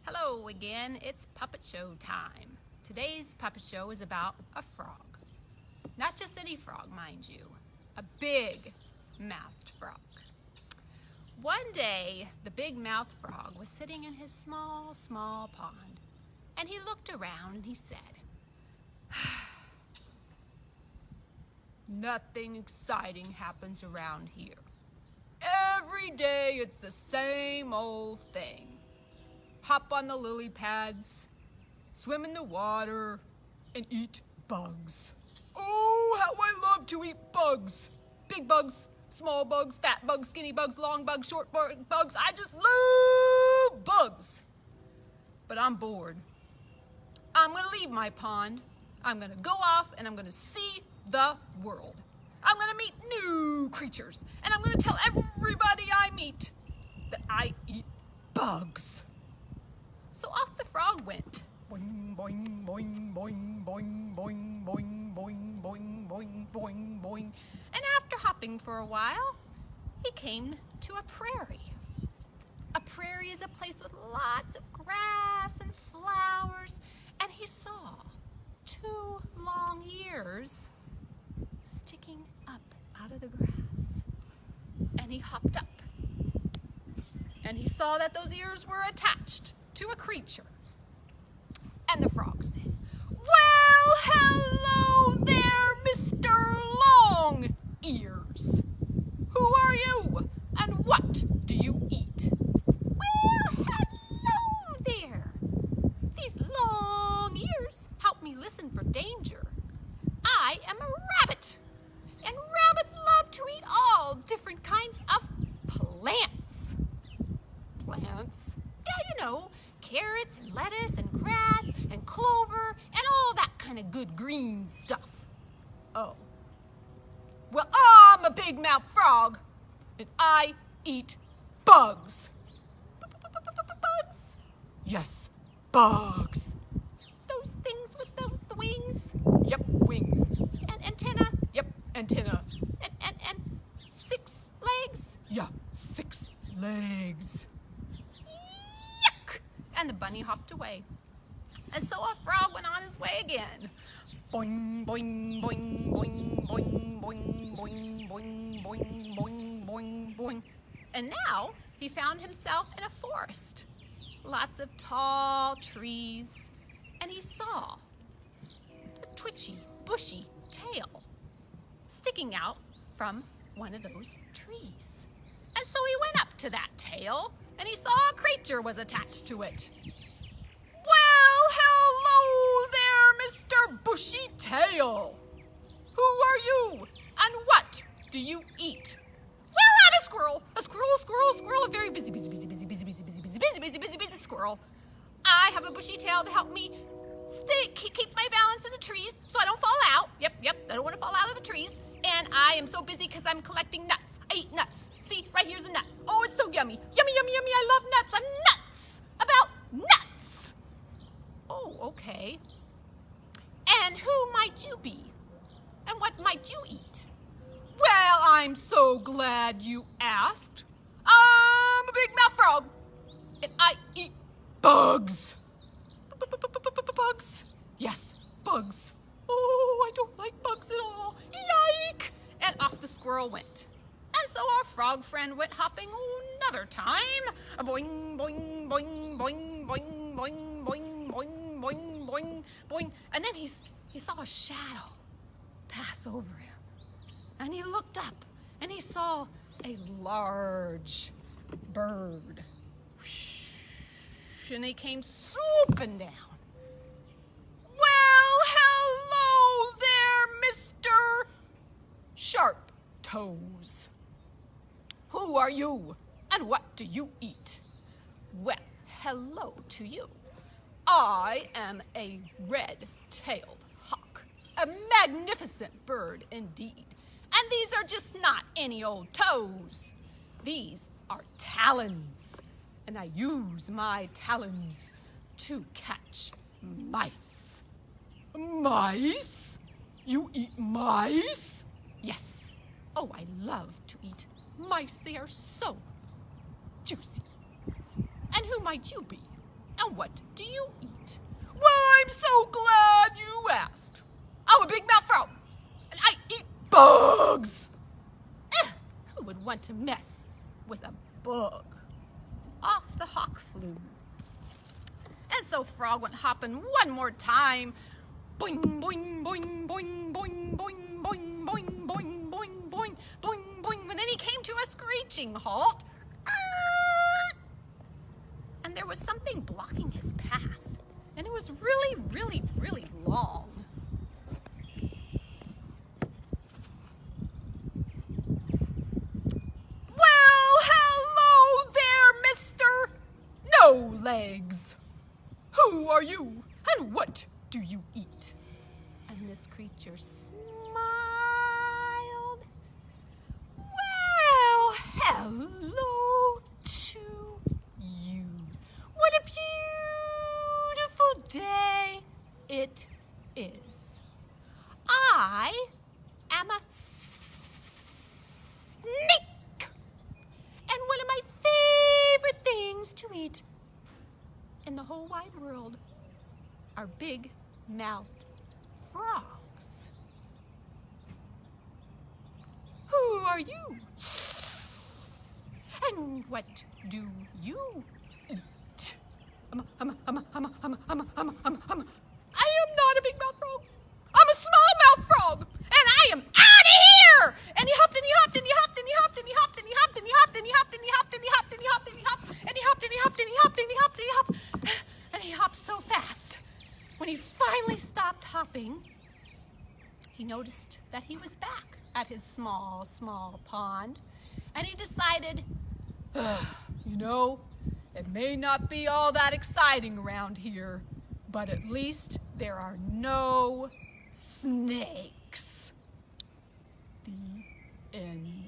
Hello again, it's puppet show time. Today's puppet show is about a frog. Not just any frog, mind you, a big mouthed frog. One day, the big mouthed frog was sitting in his small pond, and he looked around and he said, "Nothing exciting happens around here. Every day it's the same old thing. Hop on the lily pads, swim in the water, and eat bugs. Oh, how I love to eat bugs. Big bugs, small bugs, fat bugs, skinny bugs, long bugs, short bugs. I just love bugs. But I'm bored. I'm going to leave my pond. I'm going to go off and I'm going to see the world. I'm going to meet new creatures. And I'm going to tell everybody I meet that I eat bugs." So off the frog went. Boing, boing, boing, boing, boing, boing, boing, boing, boing, boing, boing, boing. And after hopping for a while, he came to a prairie. A prairie is a place with lots of grass and flowers, and he saw 2 long ears sticking up out of the grass. And he hopped up, and he saw that those ears were attached to a creature. And the frog said, "Well, hello there, Mr. Long Ears. Who are you, and what do you eat?" "Well, hello there. These long ears help me listen for danger. I am a rabbit, and rabbits love to eat all different kinds of plants." Plants? Yeah, you know, carrots and lettuce and grass and clover and all that kind of good green stuff. "Oh. Well, I'm a big mouth frog, and I eat bugs." "Bugs?" "Yes, bugs." "Those things with the wings?" "Yep, wings." "And antenna?" "Yep, antenna." And 6 legs?" "Yeah, 6 legs." And the bunny hopped away. And so our frog went on his way again. Boing, boing, boing, boing, boing, boing, boing, boing, boing, boing, boing, boing. And now he found himself in a forest. Lots of tall trees. And he saw a twitchy, bushy tail sticking out from one of those trees. And so he went up to that tail, and he saw a creature was attached to it. "Well, hello there, Mr. Bushy Tail. Who are you, and what do you eat?" "Well, I'm a squirrel, a very busy squirrel. I have a bushy tail to help me keep my balance in the trees so I don't fall out. Yep, I don't want to fall out of the trees. And I am so busy because I'm collecting nuts. I eat nuts. See, right here's a nut. Oh, it's so yummy. Yummy, yummy, yummy. I love nuts. I'm nuts about nuts." "Oh, okay. And who might you be? And what might you eat?" "Well, I'm so glad you asked. I'm a big mouth frog, and I eat bugs." "Bugs?" "Yes, bugs. Oh, I don't like bugs at all. Yike!" And off the squirrel went. And so our frog friend went hopping another time. Boing, boing, boing, boing, boing, boing, boing, boing, boing, boing, boing. And then he saw a shadow pass over him. And he looked up, and he saw a large bird. And he came swooping down. "Well, hello there, Mr. Sharp Toes. Who are you, and what do you eat?" "Well, hello to you. I am a red-tailed hawk, a magnificent bird indeed. And these are just not any old toes. These are talons, and I use my talons to catch mice." "Mice? You eat mice?" "Yes. Oh, I love to eat mice. They are so juicy." "And who might you be?" And what do you eat? Well, I'm so glad you asked. I'm a big mouth frog, and I eat bugs. Who would want to mess with a bug? Off the hawk flew. And so Frog went hopping one more time. Boing, boing, boing, boing, boing, boing, boing, boing, boing, boing, boing, boing, boing. And then he came to a screeching halt. And there was something blocking his path. And it was really, really, really long. Well, hello there, mister. No legs. Who are you, and what do you eat? And this creature smiled. Well, hello to you. What a beautiful day it is. I am a snake. And one of my favorite things to eat in the whole wide world are big-mouthed frogs. Who are you? And what do you eat? I am not a big-mouthed frog. I'm a small-mouthed frog, and I am out of here! And he hopped, and he hopped, and he hopped, and he hopped, and he hopped, and he hopped, and he hopped, and he hopped, and he hopped, and he hopped, and he hopped, and he hopped, and he hopped, and he hopped, and he hopped, and he hopped, and he hopped, and he hopped so fast. When he finally stopped hopping, he noticed that he was back at his small, small pond, and he decided, you know, it may not be all that exciting around here, but at least there are no snakes. The end.